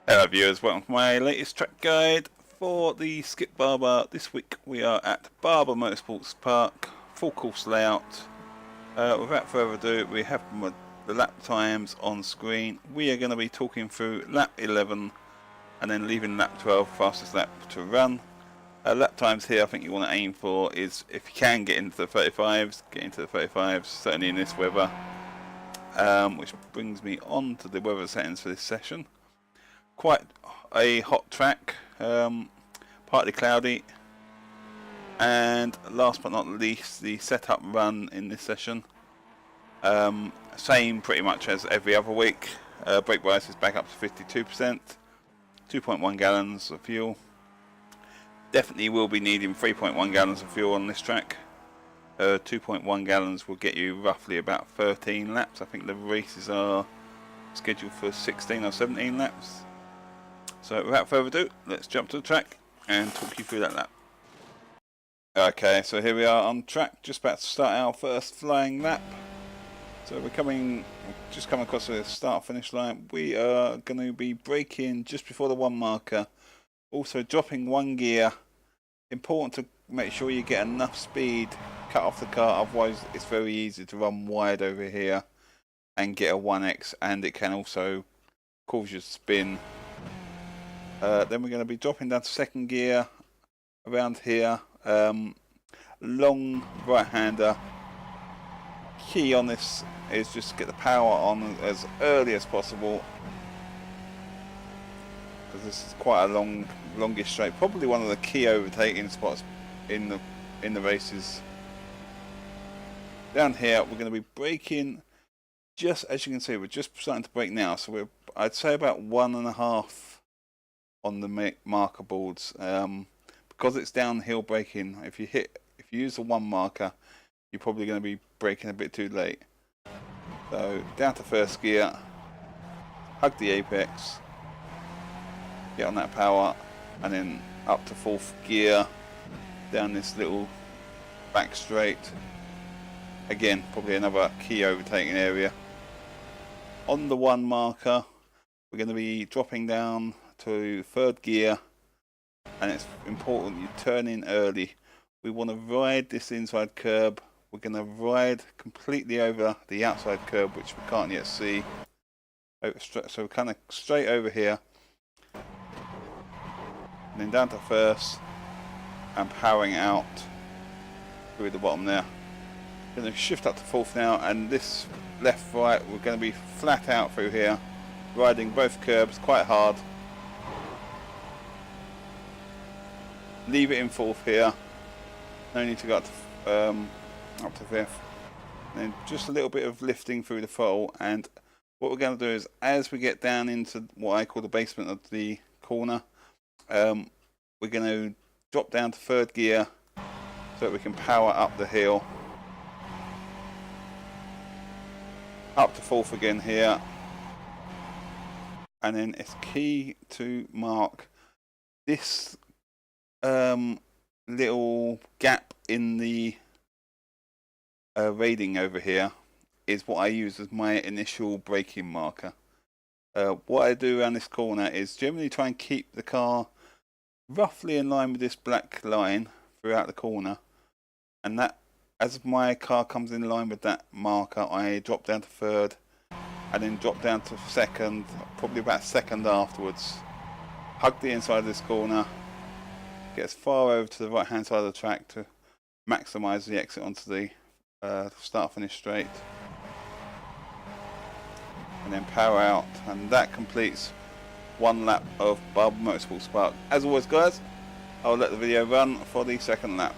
Hello viewers, welcome to my latest track guide for the Skip Barber. This week we are at Barber Motorsports Park, full course layout. Without further ado, we have the lap times on screen. We are going to be talking through lap 11 and then leaving lap 12, fastest lap to run. Lap times here I think you want to aim for is, if you can get into the 35s, get into the 35s, certainly in this weather. Which brings me on to the weather settings for this session. Quite a hot track, partly cloudy, and last but not least, the setup run in this session. Same pretty much as every other week. Brake bias is back up to 52%, 2.1 gallons of fuel. Definitely will be needing 3.1 gallons of fuel on this track. 2.1 gallons will get you roughly about 13 laps. I think the races are scheduled for 16 or 17 laps. So without further ado, let's jump to the track and talk you through that lap. Okay, so here we are on track, just about to start our first flying lap. So we've just come across the start finish line. We are going to be braking just before the 1 marker, also dropping 1 gear. Important to make sure you get enough speed, cut off the car, otherwise it's very easy to run wide over here and get a 1x, and it can also cause you to spin. Then we're going to be dropping down to 2nd gear around here. Long right-hander. Key on this is just to get the power on as early as possible, because this is quite a longish straight. Probably one of the key overtaking spots in the races. Down here we're going to be braking. Just as you can see, we're just starting to brake now, so I'd say about 1.5 on the marker boards, because it's downhill braking. If you use the 1 marker, you're probably going to be braking a bit too late. So down to 1st gear, hug the apex, get on that power, and then up to 4th gear, down this little back straight. Again, probably another key overtaking area. On the 1 marker, we're going to be dropping down to 3rd gear, and it's important you turn in early. We want to ride this inside curb. We're going to ride completely over the outside curb, which we can't yet see. So we're kind of straight over here, and then down to 1st and powering out through the bottom there. Going to shift up to 4th now, and this left right we're going to be flat out through here, riding both curbs quite hard. Leave it in 4th here, no need to go up to 5th, and then just a little bit of lifting through the throttle. And what we're going to do is, as we get down into what I call the basement of the corner, we're going to drop down to 3rd gear so that we can power up the hill. Up to 4th again here, and then it's key to mark this little gap in the rating over here is what I use as my initial braking marker. What I do around this corner is generally try and keep the car roughly in line with this black line throughout the corner, and that, as my car comes in line with that marker, I drop down to 3rd and then drop down to 2nd, probably about 2nd afterwards. Hug the inside of this corner, get as far over to the right hand side of the track to maximise the exit onto the start finish straight, and then power out, and that completes 1 lap of Barber Motorsports Park. As always guys, I'll let the video run for the 2nd lap.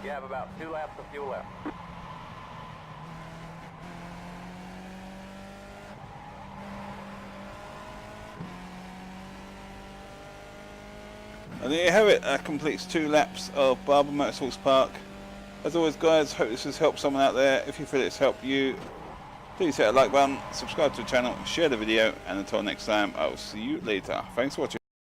You have about 2 laps of fuel left. And there you have it, that completes 2 laps of Barber Motorsports Park. As always guys, hope this has helped someone out there. If you feel it's helped you, please hit a like button, subscribe to the channel, share the video, and until next time, I will see you later. Thanks for watching.